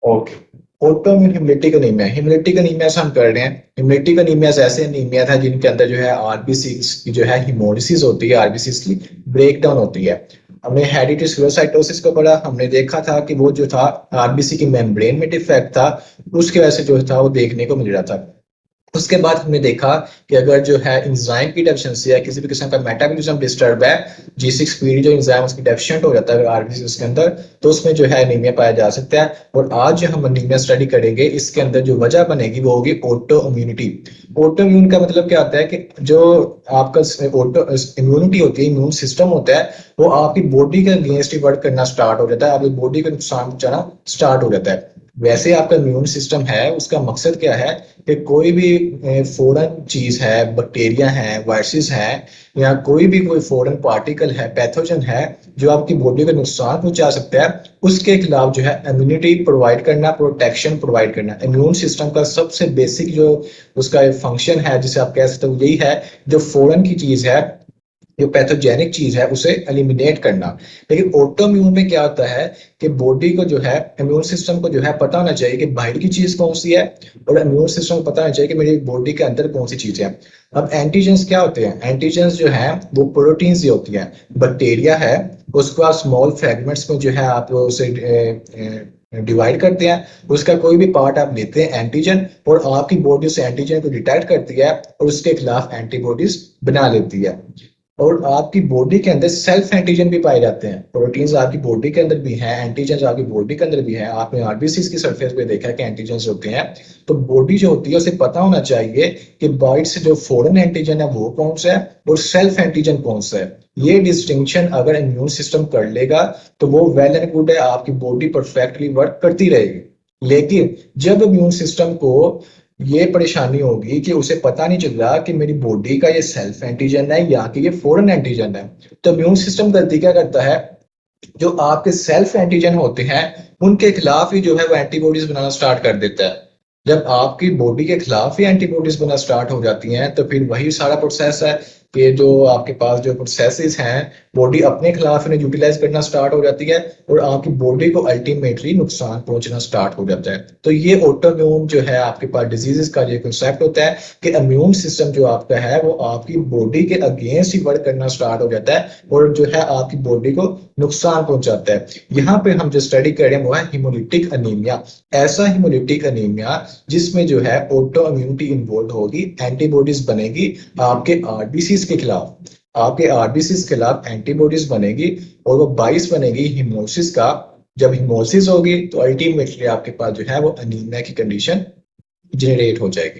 Okay. Autoimmune haemolytic anaemia, haemolytic anaemia से हम कर रहे हैं। हिमोलिटिक अनीमिया ऐसे अनीमिया था जिनके अंदर जो है आरबीसी की जो है हिमोलिसिस होती है, आरबीसी की ब्रेक डाउन होती है। हमने हेरिडिटरी स्क्लेरोसाइटोसिस को पढ़ा, हमने देखा था कि वो जो था आरबीसी की मेम्ब्रेन में डिफेक्ट था, उसकी वजह से जो था वो देखने को मिल रहा था। उसके बाद हमने देखा कि अगर जो है इंजाइम की डेफिशिएंसी है, किसी भी किस्म का मेटाबॉलिज्म डिस्टर्ब है, G6PD जो इंजाइम उसकी डेफिशिएंट हो जाता है आरबीसी के अंदर, तो उसमें जो है एनीमिया पाया जा सकता है। और आज जो हम एनीमिया स्टडी करेंगे इसके अंदर जो वजह बनेगी वो होगी ऑटो इम्यूनिटी। ऑटो इम्यून का मतलब क्या होता है कि जो आपका ऑटो इम्यूनिटी होती है, इम्यून सिस्टम होता है, वो आपकी बॉडी के अगेंस्ट ही वर्क करना स्टार्ट हो जाता है, आपकी बॉडी को नुकसान पहुंचाना स्टार्ट हो जाता है। वैसे आपका इम्यून सिस्टम है, उसका मकसद क्या है कि कोई भी फॉरेन चीज है, बैक्टीरिया है, वायरसेस है, या कोई फॉरेन पार्टिकल है, पैथोजन है जो आपकी बॉडी को नुकसान पहुंचा सकता है, उसके खिलाफ जो है इम्यूनिटी प्रोवाइड करना, प्रोटेक्शन प्रोवाइड करना। इम्यून सिस्टम का सबसे बेसिक जो उसका फंक्शन है, जिसे आप कह सकते हो, यही है जो फॉरेन की चीज है, जो पैथोजेनिक चीज है, उसे एलिमिनेट करना। लेकिन ऑटोइम्यून में क्या होता है कि बॉडी को जो है, इम्यून सिस्टम को जो है पता होना चाहिए कि बाहर की चीज कौन सी है, और इम्यून सिस्टम को पता होना चाहिए कि मेरी बॉडी के अंदर कौन सी चीज है। अब एंटीजेंस क्या होते हैं? एंटीजेंस जो है वो प्रोटीन्स ही होती हैं। बैक्टीरिया है, उसको आप स्मॉल फ्रेगमेंट्स में जो है आप उसे डिवाइड करते हैं, उसका कोई भी पार्ट आप लेते हैं एंटीजन, और आपकी बॉडी उस एंटीजन को डिटेक्ट करती है और उसके खिलाफ एंटीबॉडीज बना लेती है। और आपकी बॉडी के अंदर सेल्फ एंटीजन भी पाए जाते हैं, प्रोटीन्स आपकी बॉडी के अंदर भी हैं, एंटीजन आपकी बॉडी के अंदर भी है। आपने आरबीसी की सरफेस पे देखा है कि एंटीजन होते हैं। तो बॉडी जो होती है उसे पता होना चाहिए कि बाइट से जो फॉरेन एंटीजन है वो कौन सा है और सेल्फ एंटीजन कौन सा है। ये डिस्टिंक्शन अगर इम्यून सिस्टम कर लेगा तो वो वेल एंड गुड है, आपकी बॉडी परफेक्टली वर्क करती रहेगी। लेकिन जब इम्यून सिस्टम को ये परेशानी होगी कि उसे पता नहीं चल रहा कि मेरी बॉडी का ये सेल्फ एंटीजन है या कि ये फॉरेन एंटीजन है, तो इम्यून सिस्टम गलती क्या करता है, जो आपके सेल्फ एंटीजन होते हैं उनके खिलाफ ही जो है वो एंटीबॉडीज बनाना स्टार्ट कर देता है। जब आपकी बॉडी के खिलाफ ही एंटीबॉडीज बनना स्टार्ट हो जाती हैं तो फिर वही सारा प्रोसेस है कि जो आपके पास जो प्रोसेसेस हैं, बॉडी अपने खिलाफ इन्हें यूटिलाइज करना स्टार्ट हो जाती है और आपकी बॉडी को अल्टीमेटली नुकसान पहुंचना स्टार्ट हो जाता है। तो ये ऑटोइम्यून जो है आपके पास डिजीजेस का ये कंसेप्ट होता है कि इम्यून सिस्टम जो आपका है वो आपकी बॉडी के अगेंस्ट ही वर्क करना स्टार्ट हो जाता है और जो है आपकी बॉडी को नुकसान पहुंचाता है। यहाँ पे हम जो स्टडी कर रहे हैं वो है हिमोलिटिक अनीमिया। ऐसा हिमोलिटिक अनीमिया जिसमें जो है ऑटो इम्यूनिटी इन्वॉल्व होगी, एंटीबॉडीज बनेगी आपके आरबीसीज के खिलाफ, आपके आरबीसीज के खिलाफ एंटीबॉडीज बनेगी और वो बाइस बनेगी हिमोसिस का। जब हिमोसिस होगी तो अल्टीमेटली आपके पास जो है वो अनीमिया की कंडीशन जनरेट हो जाएगी।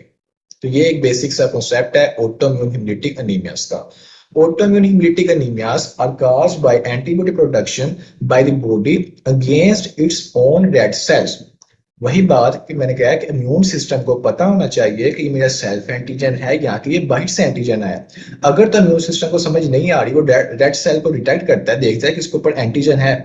तो ये एक बेसिक सा कॉन्सेप्ट है ऑटोइम्यून हिमोलिटिक अनीमियास का। Autoimmune hemolytic anemias are caused by antibody production by the body against its own red cells। वही बात कि मैंने कहा कि इम्यून सिस्टम को पता होना चाहिए कि ये मेरा सेल्फ एंटीजन है या कि ये बाहर से एंटीजन है। अगर तो इम्यून सिस्टम को समझ नहीं आ रही, वो रेड सेल को डिटेक्ट करता है, देखता है कि इसके ऊपर एंटीजन है।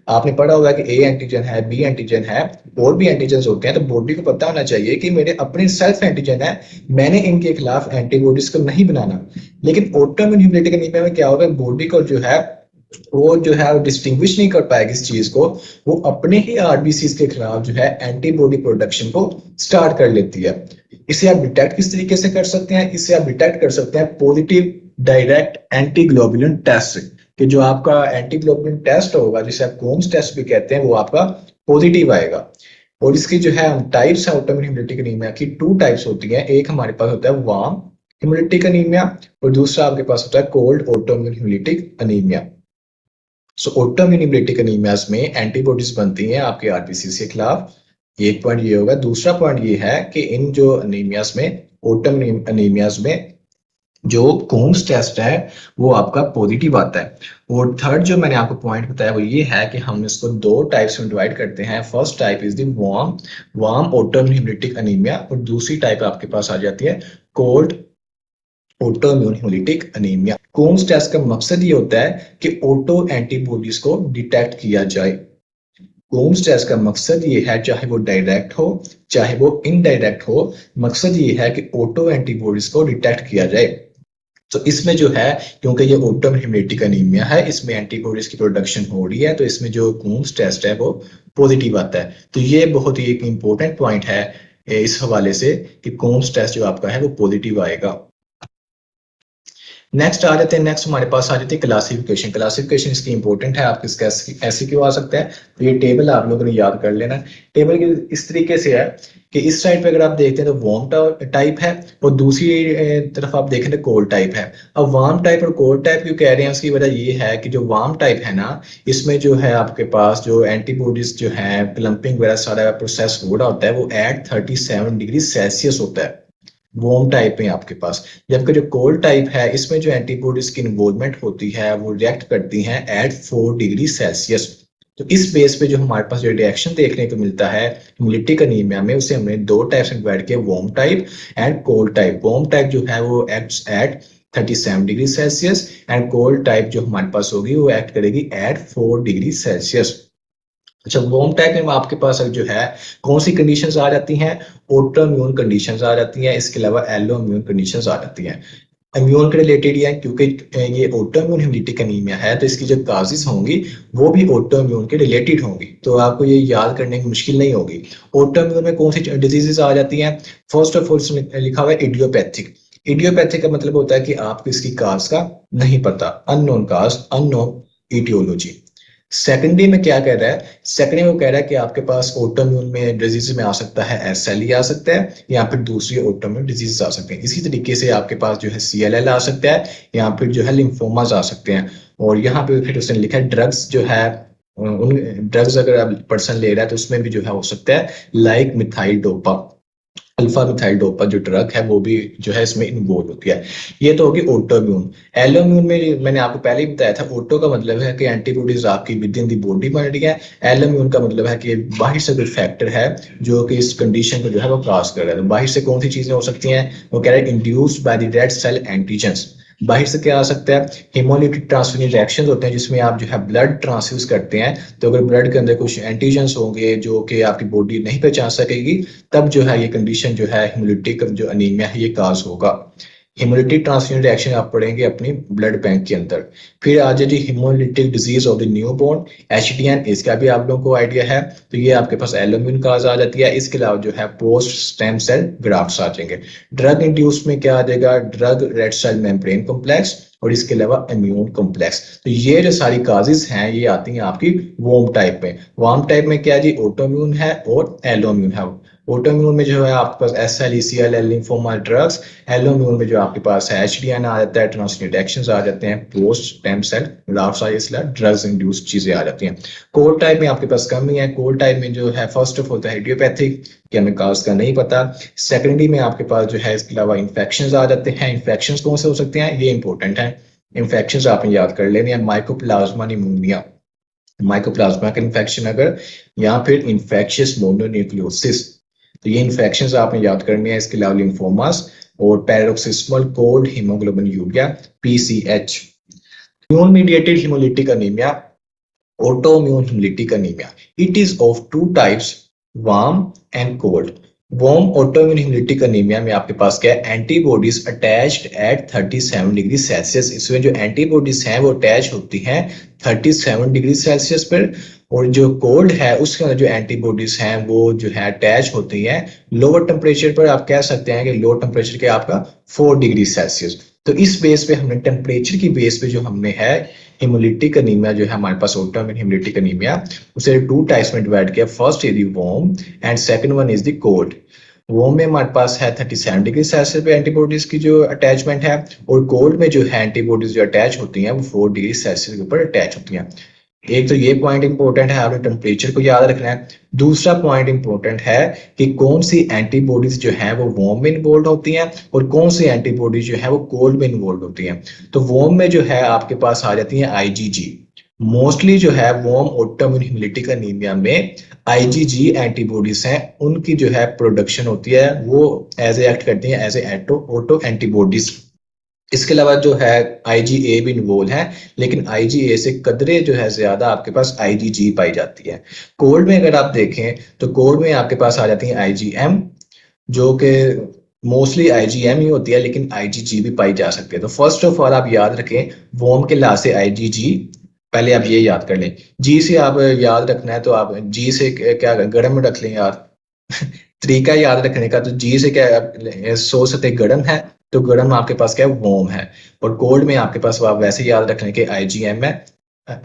आपने पढ़ा होगा कि ए एंटीजन है, बी एंटीजन है, और भी एंटीजन होते हैं। तो बॉडी को पता होना चाहिए कि मेरे अपने सेल्फ एंटीजन है, मैंने इनके खिलाफ एंटीबॉडीज को नहीं बनाना। लेकिन ऑटोइम्यून हिमोलिटिक एनीमिया में क्या होगा, बॉडी को जो है वो डिस्टिंग्विश नहीं कर पाएगी इस चीज को, वो अपने ही आरबीसी के खिलाफ जो है एंटीबॉडी प्रोडक्शन को स्टार्ट कर लेती है। इसे आप डिटेक्ट किस तरीके से कर सकते हैं? इसे आप डिटेक्ट कर सकते हैं पॉजिटिव डायरेक्ट एंटीग्लोबुलिन टेस्ट। कि जो आपका एंटीग्लोबुलिन टेस्ट होगा, जिसे आप कोम्स टेस्ट भी कहते हैं, वो आपका पॉजिटिव आएगा। और इसकी जो है टाइप्स है ऑटोइम्यून हिमोलिटिक एनीमिया की, टू टाइप्स होती हैं। एक हमारे पास होता है वार्म हिमोलिटिक एनीमिया और दूसरा आपके पास होता है कोल्ड ऑटोइम्यून हिमोलिटिक एनीमिया। सो ऑटोइम्यून हिमोलिटिक एनीमियाज में एंटीबॉडीज बनती हैं आपके आरबीसी के खिलाफ। एक पॉइंट ये होगा। दूसरा पॉइंट ये है कि इन जो एनीमियाज में, ऑटोइम्यून एनीमियाज में जो कोम्स टेस्ट है वो आपका पॉजिटिव आता है। और थर्ड जो मैंने आपको पॉइंट बताया वो ये है कि हम इसको दो टाइप्स में डिवाइड करते हैं। First type is the warm warm autoimmune hemolytic anemia, और दूसरी टाइप आपके पास आ जाती है cold autoimmune hemolytic anemia. Coombs test का मकसद ये होता है कि ऑटो एंटीबॉडीज को डिटेक्ट किया जाए। कोम्स टेस्ट का मकसद ये है, चाहे वो डायरेक्ट हो चाहे वो इनडायरेक्ट हो, मकसद ये है कि ऑटो एंटीबॉडीज को डिटेक्ट किया जाए। तो इसमें जो है, क्योंकि ये ऑटोइम्यून हेमोलिटिक एनीमिया है, इसमें एंटीबॉडीज की प्रोडक्शन हो रही है, तो इसमें जो कूम्स टेस्ट है वो पॉजिटिव आता है। तो ये बहुत ही एक इंपॉर्टेंट पॉइंट है इस हवाले से कि कूम्स टेस्ट जो आपका है वो पॉजिटिव आएगा। नेक्स्ट आ जाते हैं, नेक्स्ट हमारे पास आ जाती है क्लासिफिकेशन। क्लासिफिकेशन इसकी इंपॉर्टेंट है, आपके इसका ऐसे क्यों आ सकता है, तो ये टेबल आप लोगों ने याद कर लेना। टेबल की इस तरीके से है कि इस साइड पे अगर आप देखते हैं तो वार्म टाइप है, और दूसरी तरफ आप देखें तो कोल्ड टाइप है। अब वार्म टाइप और कोल्ड टाइप क्यों कह रहे हैं, उसकी वजह ये है कि जो वार्म टाइप है ना, इसमें जो है आपके पास जो एंटीबॉडीज जो है क्लम्पिंग वगैरह सारा प्रोसेस हो रहा होता है वो एट 37 डिग्री सेल्सियस होता है वार्म टाइप में आपके पास। जबकि जो कोल्ड टाइप है इसमें जो एंटीबॉडीज की इन्वॉल्वमेंट होती है वो रिएक्ट करती हैं एट 4 डिग्री सेल्सियस। तो इस बेस पे जो हमारे पास जो रिएक्शन देखने को मिलता है हेमोलिटिक एनीमिया में, उसे हमने दो टाइप्स में डिवाइड किया, warm type and cold type. Warm type जो है वो acts at 37 degree Celsius, and cold type जो हमारे पास होगी वो एक्ट करेगी एट 4 डिग्री सेल्सियस। अच्छा, वार्म टाइप में आपके पास जो है कौन सी कंडीशंस आ जाती हैं, ऑटोइम्यून कंडीशंस आ जाती हैं, इसके अलावा एलो इम्यून कंडीशंस आ जाती हैं। इम्यून के रिलेटेड ही है, क्योंकि ये ऑटोइम्यून हेमोलिटिक एनीमिया है तो इसकी जो काजेस होंगी वो भी ऑटोइम्यून के रिलेटेड होंगी, तो आपको ये याद करने की मुश्किल नहीं होगी। ऑटोइम्यून में कौन सी डिजीजेस आ जाती हैं, फर्स्ट ऑफ ऑल लिखा हुआ है इडियोपैथिक। इडियोपैथिक का मतलब होता है कि आपको इसकी काज का नहीं पता, अननोन काज, अननोन ईटियोलॉजी। सेकेंडरी में क्या कह रहा है, सेकेंडरी में वो कह रहा है कि आपके पास ऑटोइम्यून में डिजीज में आ सकता है एसएलई आ सकता है, या फिर दूसरी ऑटोइम्यून डिजीज आ सकते हैं। इसी तरीके से आपके पास जो है सीएलएल आ सकता है, या फिर जो है लिम्फोमास आ सकते हैं। और यहाँ पे फिर उसने लिखा है ड्रग्स जो है, उन ड्रग्स अगर आप पर्सन ले रहा है तो उसमें भी जो है हो सकता है like methyl dopa, alpha methyl dopa जो ड्रग है वो भी जो है इसमें इन्वॉल्व होती है। ये तो होगी ऑटोइम्यून। एलोइम्यून में मैंने आपको पहले ही बताया था, ऑटो का मतलब है कि एंटीबॉडीज आपकी विद इन दी बॉडी बन रही है, एलोइम्यून का मतलब है कि बाहर से कोई फैक्टर है जो कि इस कंडीशन को जो है वो क्रॉस कर रहा है। तो बाहर से कौन सी चीजें हो सकती हैं, वो कह रहे हैं induced by the red cell antigens. बाहर से क्या आ सकता है, हेमोलिटिक ट्रांसफ्यूजन रिएक्शन होते हैं जिसमें आप जो है ब्लड ट्रांसफ्यूज करते हैं, तो अगर ब्लड के अंदर कुछ एंटीजेंस होंगे जो कि आपकी बॉडी नहीं पहचान सकेगी, तब जो है ये कंडीशन जो है हेमोलिटिक जो अनीमिया है ये काज होगा। हेमोलिटिक ट्रांसफ्यूजन रिएक्शन आप पढ़ेंगे अपनी ब्लड बैंक के अंदर। फिर आ जाए जी hemolytic disease of the newborn, HDN, इसका भी आप लोगों को आइडिया है, तो ये आपके पास एलोमिन काज आ जाती है। इसके अलावा जो है पोस्ट स्टेम सेल ग्राफ्ट्स आ जाएंगे। ड्रग इंड्यूस में क्या आ जाएगा, drug red cell membrane complex, और इसके अलावा इम्यून कॉम्प्लेक्स। तो ये जो सारी काजेस हैं ये आती हैं आपकी वार्म टाइप में। वार्म टाइप में क्या है जी, ऑटोइम्यून है और एलोइम्यून है। ऑटोइम्यून में जो है आपके पास S L E C L L lymphoma drugs, alloimmune में जो आपके पास है एच डी एन आ जाता है, ट्रांसलेट एक्शन आ जाते हैं, post stem cell grafts drugs induced चीजें आ जाती हैं। कोल्ड टाइप में आपके पास कम ही है। कोल्ड टाइप में जो है फर्स्ट ऑफ होता है इडियोपैथिक, कि हमें काज का नहीं पता। सेकेंडरी में आपके पास जो है इसके अलावा इन्फेक्शन आ जाते हैं। इन्फेक्शन कौन से हो सकते हैं, ये इंपॉर्टेंट है। इन्फेक्शन आपने याद कर लेने हैं, माइकोप्लाज्मा निमोनिया, माइकोप्लाज्मा का इन्फेक्शन अगर, या फिर इन्फेक्शियस मोनोन्यूक्लियोसिस, तो ये इन्फेक्शन आपने याद करनी है। इसके अलावा लिम्फोमास और paroxysmal cold haemoglobin PCH. Immune mediated haemolytic anaemia, autoimmune hemolytic anemia. It is of two types, warm and cold. Warm autoimmune haemolytic anaemia में आपके पास क्या है, antibodies attached eight 37 degree Celsius. इसमें जो एंटीबॉडीज हैं वो अटैच होती हैं 37 डिग्री सेल्सियस पर, और जो कोल्ड है उसके अंदर जो एंटीबॉडीज हैं वो जो है अटैच होती हैं लोअर टेम्परेचर पर। आप कह सकते हैं कि लोअर टेम्परेचर के आपका 4 डिग्री सेल्सियस। तो इस बेस पे हमने टेम्परेचर की बेस पे जो हमने है हेमोलिटिक अनीमिया जो है हमारे पास ऑटोइम्यून हेमोलिटिक अनीमिया, उसे टू टाइप्स में डिवाइड किया। First is the warm and second one is the cold. Warm में हमारे पास है 37 डिग्री सेल्सियस पे एंटीबॉडीज की जो अटैचमेंट है, और कोल्ड में जो है एंटीबॉडीज जो अटैच होती हैं वो 4 डिग्री सेल्सियस के ऊपर अटैच होती हैं। एक तो ये पॉइंट इंपॉर्टेंट है, आपने टेम्परेचर को याद रखना है। दूसरा पॉइंट इंपॉर्टेंट है कि कौन सी एंटीबॉडीज जो है वो वार्म में इन्वॉल्व होती हैं और कौन सी एंटीबॉडीज जो है वो कोल्ड में इन्वॉल्व होती हैं। तो वार्म में जो है आपके पास आ जाती है आईजीजी। मोस्टली जो है वार्म ऑटोइम्यून हेमोलिटिक एनीमिया में आईजीजी एंटीबॉडीज हैं, उनकी जो है प्रोडक्शन होती है, वो एज ए एक्ट करती हैं एज ए ऑटो एंटीबॉडीज। इसके अलावा जो है आईजीए भी इन्वॉल्व है, लेकिन आईजीए से कदरे जो है ज्यादा आपके पास आईजीजी पाई जाती है। कोल्ड में अगर आप देखें तो कोल्ड में आपके पास आ जाती है आईजीएम, जो कि मोस्टली आईजीएम ही होती है, लेकिन आईजीजी भी पाई जा सकती है। तो फर्स्ट ऑफ ऑल आप याद रखें, वोम के ला से आईजीजी, पहले आप ये याद कर लें। जी से आप याद रखना है तो आप जी से क्या गर्म रख लें यार। तरीका याद रखने का, तो जी से क्या, सो सते गर्म है, तो गर्म आपके पास क्या है, वोम है। और कोल्ड में आपके पास आप वैसे याद रख लें कि आईजीएम है।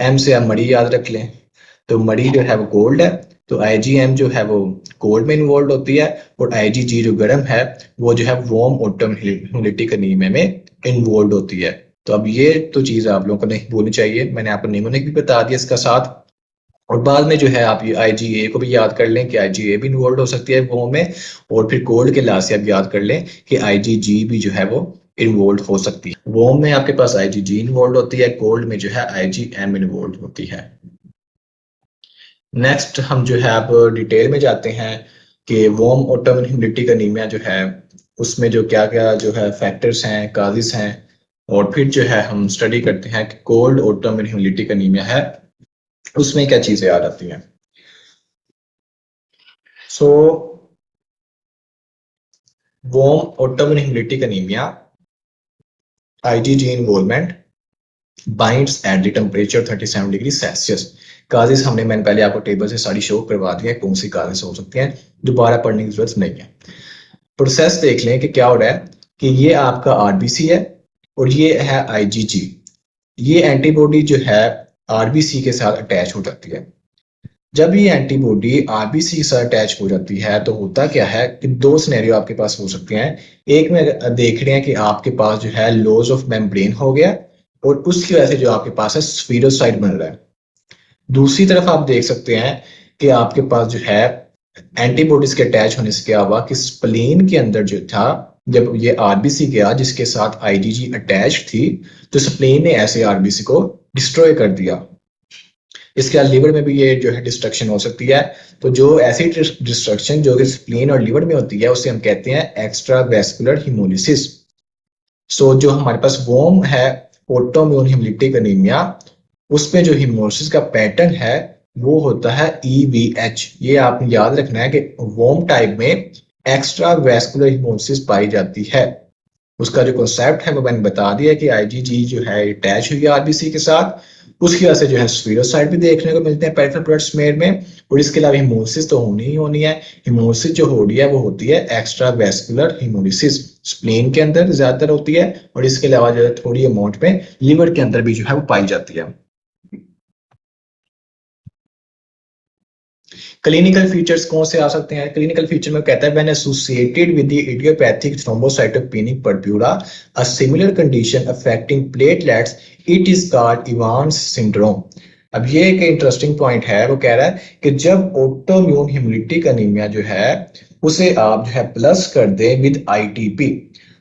एम से आप मड़ी याद रख लें, तो मड़ी जो है वो कोल्ड है, तो आईजीएम जो है वो कोल्ड में इन्वॉल्व होती है, और आईजीजी जो गर्म है वो जो है वॉर्म ऑटम ह्यूमिडिटी एनीमिया में इन्वॉल्व होती है। तो अब ये तो चीज आप लोगों को नहीं भूलनी चाहिए, मैंने आपको निमोनिक भी बता दिया इसका साथ। और बाद में जो है आप ये आईजीए को भी याद कर लें कि आईजीए भी इन्वॉल्व हो सकती है वॉर्म में, और फिर कोल्ड के लास्ट से आप याद कर लें कि आईजीजी भी जो है वो इन्वॉल्व हो सकती है। वॉर्म में आपके पास आईजीजी इन्वॉल्व होती है, कोल्ड में जो है आईजीएम इन्वॉल्व होती है। नेक्स्ट हम जो है अब डिटेल में जाते हैं कि वार्म ऑटोइम्यून हेमोलिटिक एनीमिया जो है उसमें जो क्या क्या जो है फैक्टर्स हैं, काजेस हैं, और फिर जो है हम स्टडी करते हैं कि कोल्ड ऑटोइम्यून हेमोलिटिक एनीमिया है उसमें क्या चीजें आ जाती हैं। So warm autoimmune hemolytic anaemia IgG involvement binds at the temperature 37 degree Celsius. Causes मैंने पहले आपको टेबल से सारी शो करवा दी है कौन सी काजेस हो सकती हैं, दोबारा पढ़ने की जरूरत नहीं है। प्रोसेस देख लें कि क्या हो रहा है कि ये आपका आरबीसी है और ये है आईजीजी। ये एंटीबॉडी जो है आरबीसी के साथ अटैच हो जाती है। जब ये एंटीबॉडी आरबीसी के साथ अटैच हो जाती है तो होता क्या है कि दो सिनेरियो आपके पास हो सकते हैं। एक में देख रहे हैं कि आपके पास जो है लॉस ऑफ मेम्ब्रेन हो गया और उसकी वजह से जो आपके पास है स्फीरोसाइट बन रहा है। दूसरी तरफ आप देख सकते हैं कि आपके पास जो है एंटीबॉडीज के अटैच होने से क्या हुआ कि स्प्लीन के अंदर जो था, जब ये आरबीसी गया जिसके साथ आईजीजी अटैच थी, तो स्प्लीन ने ऐसे आरबीसी को डिस्ट्रॉय कर दिया। इसके बाद लिवर में भी ये जो है डिस्ट्रक्शन हो सकती है। तो जो ऐसी डिस्ट्रक्शन जो कि स्प्लीन और लिवर में होती है उसे हम कहते हैं एक्स्ट्रा वेस्कुलर हिमोलिसिस। सो जो हमारे पास वॉर्म है ऑटोइम्यून हेमोलिटिक एनीमिया, उसमें जो हिमोलिसिस का पैटर्न है वो होता है EVH। ये आपने याद रखना है कि वॉर्म टाइप में एक्स्ट्रा वेस्कुलर हिमोलिसिस पाई जाती है। उसका जो कॉन्सेप्ट है वो मैंने बता दिया कि आईजीजी जो है अटैच हुई है आरबीसी के साथ, उसकी वजह से जो है स्फीरोसाइट भी देखने को मिलते हैं पेरिफेरल ब्लड स्मेयर में, और इसके अलावा हिमोलिसिस तो होनी ही होनी है। हिमोलिसिस जो हो रही है वो होती है एक्स्ट्रा वेस्कुलर हिमोलिसिस, स्प्लीन के अंदर ज्यादातर होती है, और इसके अलावा जो है थोड़ी अमाउंट में लिवर के अंदर भी जो है वो पाई जाती है। क्लिनिकल फीचर्स कौन से आ सकते हैं? क्लिनिकल फीचर में कहता है when associated with the idiopathic thrombocytopenic purpura a similar condition affecting platelets it is called Evans syndrome. अब ये एक इंटरेस्टिंग पॉइंट है, वो कह रहा है कि जब ऑटोइम्यून हेमोलिटिक एनीमिया जो है उसे आप जो है प्लस कर दें विद आईटीपी।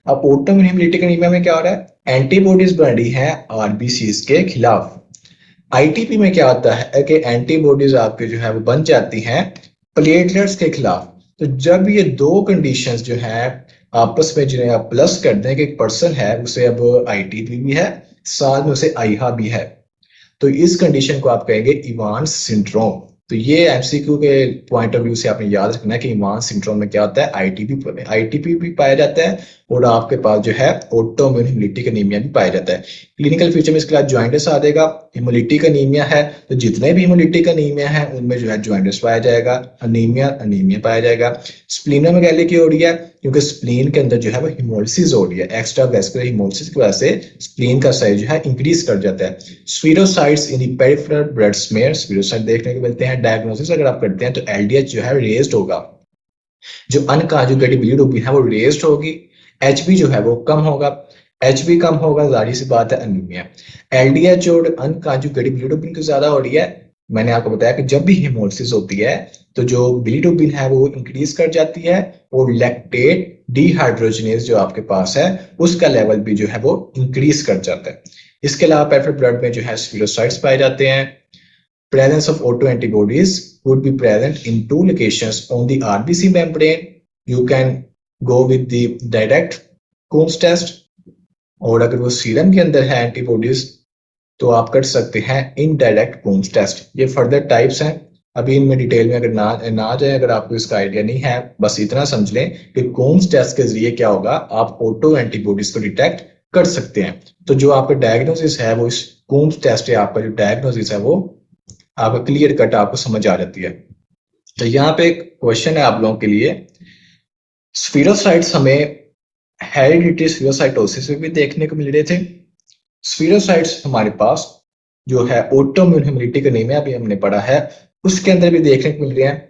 अब ऑटोइम्यून हेमोलिटिक एनीमिया में क्या हो रहा है, एंटीबॉडीज बन रही है आरबीसीज के खिलाफ। आईटीपी में क्या होता है कि एंटीबॉडीज आपके जो है वो बन जाती हैं प्लेटलेट्स के खिलाफ। तो जब ये दो कंडीशंस जो है आपस में जिन्हें आप प्लस कर दें कि एक पर्सन है उसे अब आईटीपी भी है, साथ में उसे आईहा भी है, तो इस कंडीशन को आप कहेंगे इवांस सिंड्रोम। तो ये एमसीक्यू के पॉइंट ऑफ व्यू से आपने याद रखना है कि इवांस सिंड्रोम में क्या होता है, आईटीपी भी पाया जाता है और आपके पास जो है ऑटोइम्यून हेमोलिटिक एनीमिया भी पाया जाता है। क्लिनिकल फीचर में इसके बाद जॉइंटिस आ जाएगा। हेमोलिटिक एनीमिया है तो जितने भी हेमोलिटिक एनीमिया है उनमें जो है जॉइंटिस पाया जाएगा, अनीमिया अनीमिया पाया जाएगा। स्प्लीनोमेगाली की हो रही है क्योंकि स्प्लीन के अंदर जो है वो हिमोलिसिस हो रही है, एक्स्ट्रा वेस्कुलर हिमोलिसिस की वजह से स्प्लीन का साइज जो है इंक्रीज कर जाता है। Spherocytes in the peripheral blood smear, spherocyte देखने को मिलते हैं। डायग्नोसिस अगर आप करते हैं तो एलडीएच जो है रेज्ड होगा, जो अनकंजुगेटेड बिलीरुबिन है वो रेज्ड होगी, एचबी जो है वो कम होगा। एचबी कम होगा, जाहिर सी बात है अनीमिया। एलडीएच और अनकंजुगेटेड बिलीरुबिन की ज्यादा हो रही है। मैंने आपको बताया कि जब भी हेमोलिसिस होती है तो जो बिलीरुबिन है वो इंक्रीज कर जाती है और लैक्टेट डिहाइड्रोजनेज जो आपके पास है उसका लेवल भी जो है वो इंक्रीज कर जाता है। इसके अलावा पेरिफेरल ब्लड में जो है स्फीरोसाइट्स पाए जाते हैं। Presence of autoantibodies would be present in two locations on the RBC membrane. You can go with the direct Coombs test, और अगर वो सीरम के अंदर है एंटीबॉडीज तो आप कर सकते हैं इनडायरेक्ट कूम्स टेस्ट। ये फर्दर टाइप्स हैं, अभी इनमें डिटेल में अगर ना जाए, अगर आपको इसका आइडिया नहीं है, बस इतना समझ लें कि कोम्स टेस्ट के जरिए क्या होगा, आप ऑटो एंटीबॉडीज को डिटेक्ट कर सकते हैं। तो जो आपका डायग्नोसिस है वो इस कोम्स टेस्ट है, आपका जो डायग्नोसिस है वो आपका क्लियर कट आपको समझ आ जाती है। तो यहाँ पे एक क्वेश्चन है आप लोगों के लिए, स्फीरोसाइट्स हमें हेरिडिटरी स्फीरोसाइटोसिस में भी देखने को मिल रहे थे। स्फीरोसाइट्स हमारे पास जो है ऑटोइम्यून हेमोलिटिक एनीमिया भी हमने पढ़ा है, उसके अंदर भी देखने को मिल रहे हैं।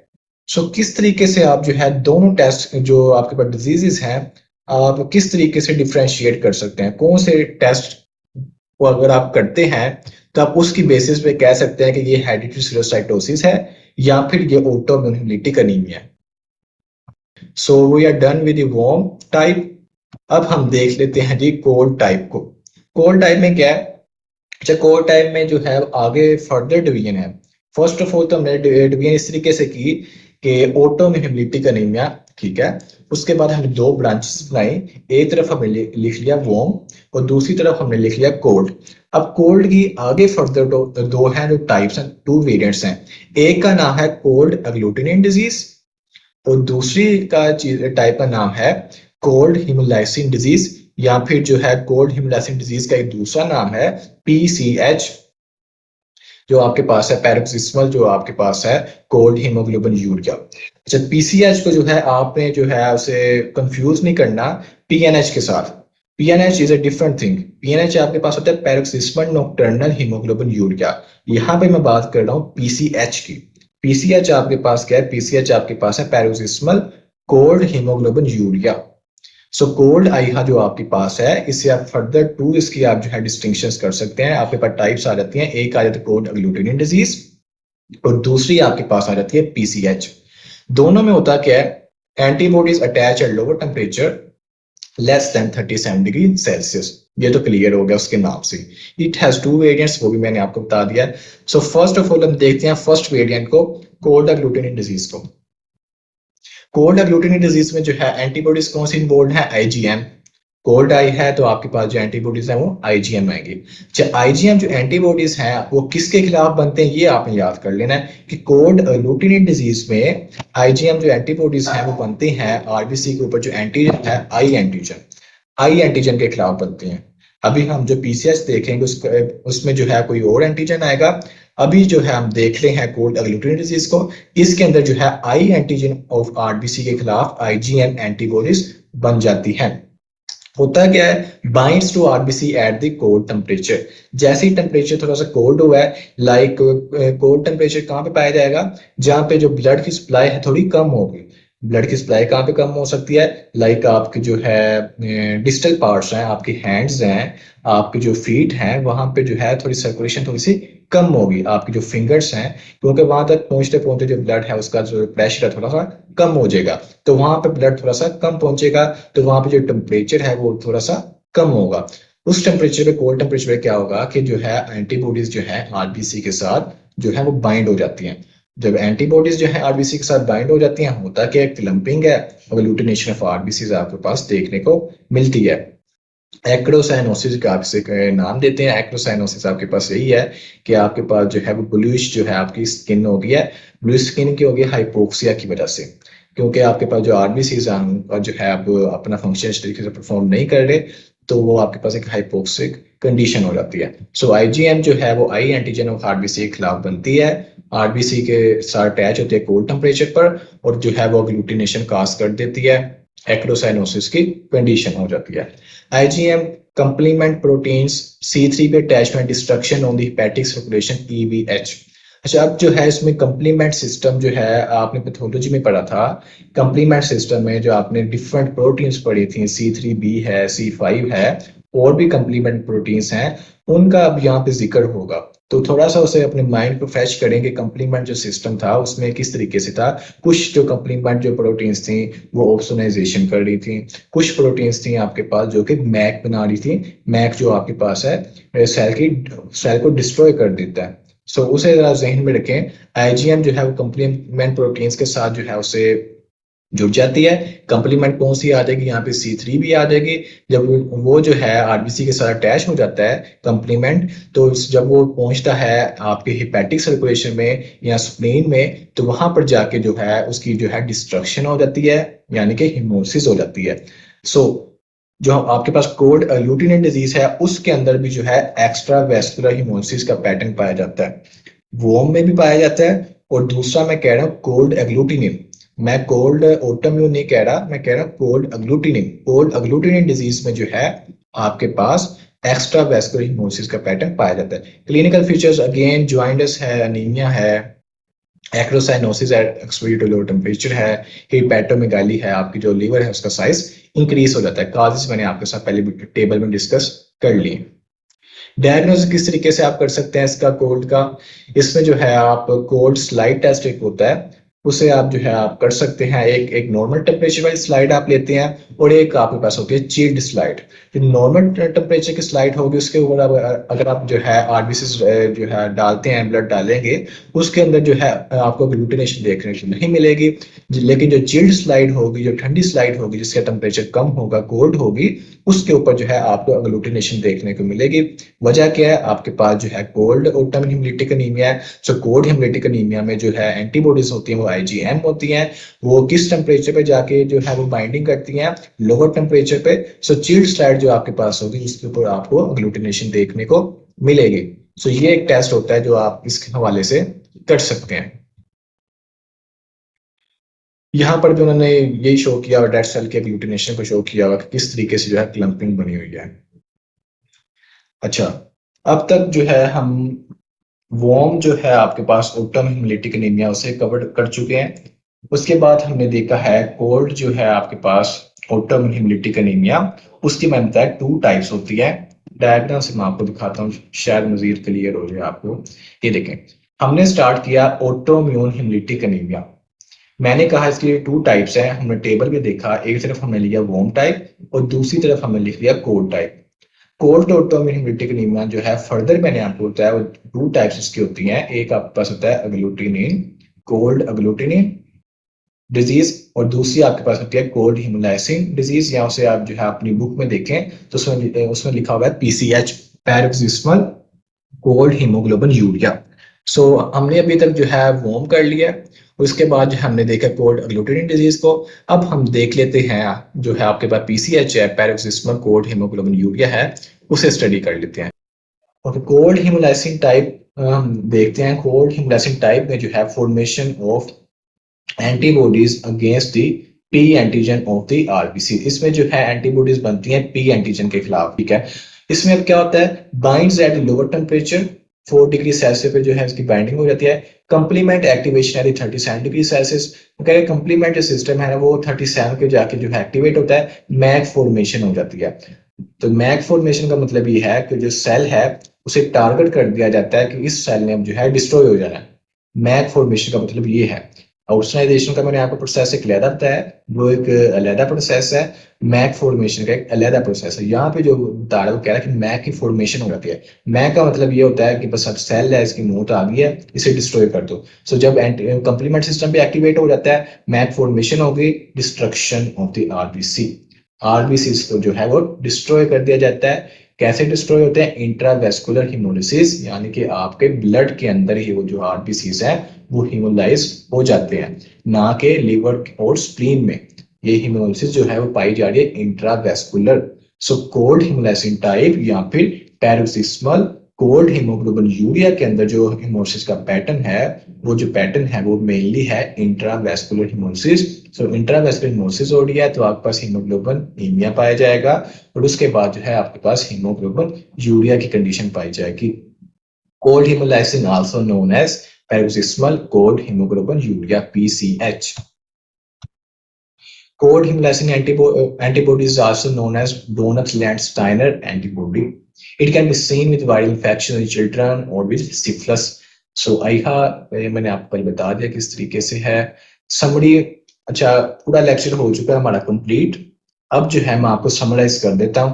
सो किस तरीके से आप जो है दोनों टेस्ट जो आपके पास डिजीजेस हैं, आप किस तरीके से डिफ्रेंशिएट कर सकते हैं, कौन से टेस्ट को अगर आप करते हैं तो आप उसकी बेसिस पे कह सकते हैं कि ये हेरिडिटरी स्फीरोसाइटोसिस है या फिर ये ऑटोइम्यून हेमोलिटिक एनीमिया है। So we are done with the warm type. अब हम देख लेते हैं जी कोल्ड टाइप को। कोल्ड टाइप में क्या है, अच्छा कोल्ड टाइप में जो है आगे फर्दर डिवीजन है। फर्स्ट ऑफ ऑल तो हमने डिवीजन इस तरीके से की कि ऑटोइम्यून हेमोलिटिक एनीमिया, ठीक है। उसके बाद हमने दो ब्रांचेस बनाई, एक तरफ हमने लिख लिया वार्म और दूसरी तरफ हमने लिख लिया कोल्ड। अब कोल्ड की आगे फर्दर दो हैं जो टाइप्स हैं, टू वेरिएंट्स हैं। एक का नाम है कोल्ड एग्लूटिनिन डिजीज और दूसरी का टाइप का नाम है कोल्ड हिमोलाइसिन डिजीज, या फिर जो है कोल्ड हिमोलाइसिन डिजीज का एक दूसरा नाम है पीसीएच, जो आपके पास है पैरोक्सिस्मल, जो आपके पास है कोल्ड हीमोग्लोबिन यूरिया। अच्छा पीसीएच को जो है आपने जो है उसे कंफ्यूज नहीं करना पीएनएच के साथ। पीएनएच इज अ डिफरेंट थिंग। पीएनएच आपके पास होता है पैरोक्सिस्मल नॉकटर्नल हीमोग्लोबिन यूरिया, यहाँ पे मैं बात कर रहा हूँ पीसीएच की। पीसीएच आपके पास क्या है, पीसीएच आपके पास है paroxysmal cold hemoglobinuria. So cold आईहा जो आपके पास है, इससे आप फर्दर टू इसकी आप जो है डिस्टिंक्शंस कर सकते हैं। आपके पास टाइप्स आ जाती हैं, एक आ जाती है कोल्ड एग्लूटिनिन डिजीज और दूसरी आपके पास आ जाती है पीसीएच। दोनों में होता क्या है, antibodies attach at lower temperature less than 37 degree Celsius. ये तो क्लियर हो गया उसके नाम से। इट हैज टू वेरिएंट्स, वो भी मैंने आपको बता दिया। सो फर्स्ट ऑफ ऑल हम देखते हैं फर्स्ट वेरिएंट को, कोल्ड एग्लूटिनिन डिजीज को। कोल्ड एग्लूटिनिन डिजीज में जो है एंटीबॉडीज कौन सी इन्वॉल्व है, आईजीएम। कोल्ड आई है तो आपके पास जो एंटीबॉडीज है वो आईजीएम आएंगी। अच्छा आईजीएम जो एंटीबॉडीज हैं वो किसके खिलाफ बनते हैं, ये आपने याद कर लेना है कि कोल्ड एग्लूटिनिन डिजीज में आईजीएम जो एंटीबॉडीज हैं वो बनते हैं आरबीसी के ऊपर जो एंटीजन है आई एंटीजन, आई एंटीजन के खिलाफ बनते हैं। अभी हम जो पीसीएच देखेंगे उसमें जो है कोई और एंटीजन आएगा। अभी जो है हम देख रहे हैं कोल्ड एग्लूटिनिन डिजीज को, इसके अंदर जो है आई एंटीजन ऑफ आरबीसी के खिलाफ आईजीएम एंटीबॉडीज बन जाती हैं। होता क्या है, binds to RBC at the cold temperature. जैसे ही टेम्परेचर थोड़ा सा कोल्ड हुआ है, लाइक कोल्ड टेम्परेचर कहाँ पे पाया जाएगा, जहां पे जो ब्लड की सप्लाई है थोड़ी कम होगी। ब्लड की सप्लाई कहाँ पे कम हो सकती है, लाइक आपके जो है डिस्टल पार्ट्स हैं, आपके हैंड्स हैं, आपके जो फीट हैं, वहां पे जो है थोड़ी सर्कुलेशन थोड़ी सी कम होगी, आपकी जो फिंगर्स हैं, क्योंकि वहां तक पहुंचते पहुंचते जो ब्लड है उसका जो प्रेशर है थोड़ा सा कम हो जाएगा, तो वहां पे ब्लड थोड़ा सा कम पहुंचेगा, तो वहां पे जो टेम्परेचर है वो थोड़ा सा कम होगा। उस टेम्परेचर पे, कोल्ड टेम्परेचर पे क्या होगा कि जो है एंटीबॉडीज जो है आरबीसी के साथ जो है वो बाइंड हो जाती हैं। जब एंटीबॉडीज जो है आरबीसी के साथ बाइंड हो जाती हैं, होता क्या है, क्लम्पिंग है, एग्लूटिनेशन ऑफ आरबीसी आपके पास देखने को मिलती है। एक्रोसाइनोसिस का आपसे नाम देते हैं। एक्रोसाइनोसिस आपके पास यही है कि आपके पास जो है वो ब्लूइश जो है आपकी स्किन हो गई है। ब्लू स्किन की हो गई हाइपोक्सिया की वजह से, क्योंकि आपके पास जो आरबीसीज जो है अब अपना फंक्शन इस तरीके से परफॉर्म नहीं कर रहे, तो वो आपके पास एक हाइपोक्सिक कंडीशन हो जाती है। सो आईजीएम जो है वो आई एंटीजन ऑफ आरबीसी के खिलाफ बनती है, आरबीसी के साथ अटैच होती है कोल्ड टेम्परेचर पर, और जो है वो अग्लूटिनेशन काज कर देती है, एक्रोसाइनोसिस की कंडीशन हो जाती है। IgM complement proteins C3 पे attachment destruction on the hepatic circulation EVH। अच्छा अब जो है इसमें कंप्लीमेंट सिस्टम जो है आपने पैथोलॉजी में पढ़ा था, कंप्लीमेंट सिस्टम में जो आपने डिफरेंट प्रोटीन्स पढ़ी थी, C3b है, C5 है, और भी कंप्लीमेंट प्रोटीन्स हैं, उनका अब यहाँ पे जिक्र होगा। तो थोड़ा सा उसे अपने माइंड को फ्रेश करेंगे, कंप्लीमेंट जो सिस्टम था उसमें किस तरीके से था। कुछ जो कंप्लीमेंट जो प्रोटीन्स थी वो ऑप्सोनाइजेशन कर रही थी, कुछ प्रोटीन्स थी आपके पास जो कि मैक बना रही थी। मैक जो आपके पास है सेल को डिस्ट्रॉय कर देता है। सो उसे जरा जहन में रखें। आईजीएम जो है वो कंप्लीमेंट प्रोटीन्स के साथ जो है उसे जुड़ जाती है। कंप्लीमेंट कौन सी आ जाएगी, यहाँ पे C3 भी आ जाएगी। जब वो जो है आरबीसी के साथ अटैच हो जाता है कंप्लीमेंट, तो जब वो पहुंचता है आपके हिपैटिक सर्कुलेशन में या स्प्लीन में, तो वहां पर जाके जो है उसकी जो है डिस्ट्रक्शन हो जाती है, यानी कि हिमोसिस हो जाती है। सो जो आपके पास कोल्ड अग्लूटिनेट डिजीज है उसके अंदर भी जो है एक्स्ट्रा वेस्कुलर हिमोसिस का पैटर्न पाया जाता है, वोम में भी पाया जाता है। और दूसरा मैं कह रहा हूँ कोल्ड एग्लूटिनिन, मैं कोल्ड ऑटोम्यून नहीं कह रहा, मैं कह रहा हूँ कोल्ड अग्लूटिनिन। कोल्ड अग्लूटिनिन डिजीज में जो है आपके पास एक्स्ट्रा वेस्कुलर हिमोसिस का पैटर्न पाया जाता है। क्लिनिकल फीचर्स अगेन जॉइंटिस है, अनीमिया है, एक्रोसाइनोसिस है, एक्सपोजर टू लो टेम्परेचर है, हिपैटोमेगाली है, आपकी जो लीवर है उसका साइज इंक्रीज हो जाता है। काजेस मैंने आपके साथ पहले टेबल में डिस्कस कर लिए। डायग्नोसिस किस तरीके से आप कर सकते हैं इसका कोल्ड का, इसमें जो है आप कोल्ड स्लाइड टेस्ट एक होता है, उसे आप जो है आप कर सकते हैं। एक एक नॉर्मल टेम्परेचर वाली स्लाइड आप लेते हैं और एक आपके पास होती है चिल्ड स्लाइड। जो नॉर्मल टेम्परेचर की स्लाइड होगी उसके ऊपर अगर आप जो है आरबीसी जो है डालते हैं, ब्लड डालेंगे, उसके अंदर जो है आपको ग्लूटिनेशन देखने को नहीं मिलेगी। लेकिन जो चिल्ड स्लाइड होगी, जो ठंडी स्लाइड होगी जिसका टेम्परेचर कम होगा, कोल्ड होगी, उसके ऊपर जो है आपको अग्लूटिनेशन देखने को मिलेगी। वजह क्या है, आपके पास जो है कोल्ड ऑटम हिमोलिटिक एनीमिया है। सो कोल्ड हिमोलिटिक एनीमिया में जो है एंटीबॉडीज होती हैं वो आईजीएम होती हैं, वो किस टेम्परेचर पे जाके जो है वो बाइंडिंग करती हैं, लोअर टेम्परेचर पे। सो चिल्ड स्लाइड जो आपके पास होगी उसके ऊपर आपको अग्लूटिनेशन देखने को मिलेगी। सो ये एक टेस्ट होता है जो आप इसके हवाले से कर सकते हैं। यहाँ पर भी उन्होंने यही शो किया और डेड सेल के अग्लूटिनेशन को शो किया हुआ कि किस तरीके से जो है क्लम्पिंग बनी हुई है। अच्छा, अब तक जो है हम वॉर्म जो है आपके पास ओटम हिमोलिटिक एनीमिया उसे कवर कर चुके हैं। उसके बाद हमने देखा है कोल्ड जो है आपके पास ओटम हिमोलिटिक एनीमिया, उसकी मैंने बताया टू टाइप्स होती है। डायग्राम से मैं आपको दिखाता हूँ, शायद मजीद क्लियर हो जाए आपको। ये देखें, हमने स्टार्ट किया ऑटोम्यून हिमोलिटिक एनीमिया। मैंने कहा इसके लिए टू टाइप्स हैं, हमने टेबल में देखा, एक तरफ हमने लिया वॉर्म टाइप और दूसरी तरफ हमने लिख लिया cold type. Cold autoimmune hemolytic anaemia जो है फर्दर मैंने आपको बताया वो टू टाइप्स इसकी होती हैं। एक आपके पास होता है अग्लूटिनिन, कोल्ड अग्लूटिनिन डिजीज, और दूसरी आपके पास होती है कोल्ड हिमोलाइसिन डिजीज, या उसे आप जो है अपनी बुक में देखें तो उसमें उसमें लिखा हुआ है PCH, paroxysmal cold hemoglobinuria. So हमने अभी तक जो है वॉर्म कर लिया, उसके बाद जो हमने देखा कोल्ड अग्लूटिनिन डिजीज को। अब हम देख लेते हैं जो है आपके पास पीसीएच है, पैरोक्सिस्मल कोल्ड हीमोग्लोबिन यूरिया है, उसे स्टडी कर लेते हैं। ओके, कोल्ड हिमोलाइसिन टाइप हम देखते हैं। कोल्ड हिमोलाइसिन टाइप में जो है formation of antibodies against the P antigen of the RBC, इसमें जो है एंटीबॉडीज बनती हैं पी एंटीजन के खिलाफ, ठीक है। इसमें अब क्या होता है, binds at lower temperature 4 degree Celsius पे जो है इसकी बाइंडिंग हो जाती है। कंप्लीमेंट एक्टिवेशन है 37 डिग्री सेल्सियस। कंप्लीमेंट जो सिस्टम है ना वो 37 के जाके जो है एक्टिवेट होता है, मैग फॉर्मेशन हो जाती है। तो मैग फॉर्मेशन का मतलब ये है कि जो सेल है उसे टारगेट कर दिया जाता है कि इस सेल ने अब जो है डिस्ट्रॉय हो जाना है। मैग फॉर्मेशन का मतलब ये है। आउटस्टाइजेशन का मैंने आपको प्रोसेस एक अलहदा बताया, वो एक अलहदा प्रोसेस है। मैक फॉर्मेशन का एक अलहदा प्रोसेस है। यहाँ पे जो बता रहा है वो कह रहा है कि मैक की फॉर्मेशन हो जाती है। मैक का मतलब ये होता है कि बस अब सेल है, इसकी मौत आ गई है, इसे डिस्ट्रॉय कर दो। सो जब कंप्लीमेंट सिस्टम भी एक्टिवेट हो जाता है, मैक फॉर्मेशन होगी, destruction of the RBC, RBC को जो है वो डिस्ट्रॉय कर दिया जाता है। कैसे डिस्ट्रॉय होते हैं, इंट्रावेस्कुलर हिमोलिसिस, यानी कि आपके ब्लड के अंदर ही वो जो आरबीसीज है वो हिमोलाइज हो जाते हैं, ना कि लीवर और स्प्लीन में। ये हिमोलिसिस जो है वो पाई जा रही है इंट्रावेस्कुलर। सो कोल्ड हिमोलाइसिन टाइप या फिर पैरोक्सिस्मल कोल्ड हीमोग्लोबिन यूरिया के अंदर जो हिमोलिसिस का पैटर्न है, वो जो पैटर्न है वो मेनली है इंट्रावेस्कुलर हिमोलिसिस। सो इंट्रावेस्कुलर हिमोलिसिस हो रही है तो आपके पास हीमोग्लोबिन नीमिया पाया जाएगा, और उसके बाद जो है आपके पास हीमोग्लोबिन यूरिया की कंडीशन पाई जाएगी। Cold hemolysin also known as paroxysmal cold hemoglobinuria PCH. Cold hemolysin antibody is also known as Donat-Land-Steiner antibody. It can be seen with viral infection in children or with syphilis. So आइहा मैंने आपको पहले बता दिया किस तरीके से है समरी। अच्छा, पूरा लेक्चर हो चुका है हमारा कंप्लीट। अब जो है मैं आपको समराइज कर देता हूँ।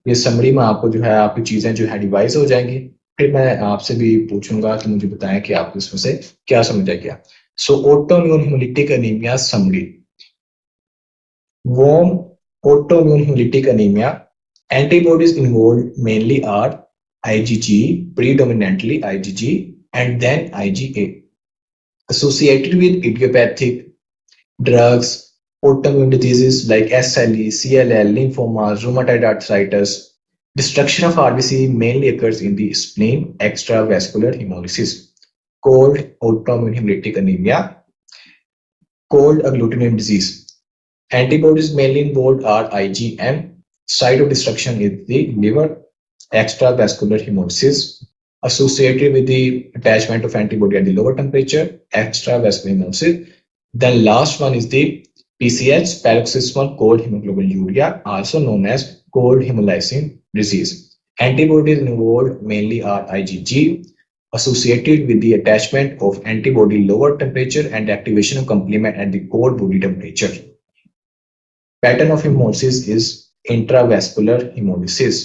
ये समरी में आपको जो है आपकी चीजें जो है डिवाइस हो जाएंगी। फिर मैं आपसे भी पूछूंगा कि मुझे बताएं कि आपको इसमें से क्या समझ आ गया। So autoimmune hemolytic anemia summary. Warm autoimmune hemolytic anemia. Antibodies involved mainly are IgG, predominantly IgG, and then IgA. Associated with idiopathic drugs, autoimmune diseases like SLE, CLL, lymphomas, rheumatoid arthritis. Destruction of RBC mainly occurs in the spleen, extravascular hemolysis. Cold autoimmune hemolytic anemia, cold agglutinin disease. Antibodies mainly involved are IgM. Site of destruction is the liver, extravascular hemolysis associated with the attachment of antibody at the lower temperature, extravascular hemolysis. Then last one is the PCH, paroxysmal cold hemoglobinuria, also known as cold hemolysin disease. Antibodies involved mainly are IgG, associated with the attachment of antibody lower temperature and activation of complement at the cold body temperature. Pattern of hemolysis is intravascular hemolysis.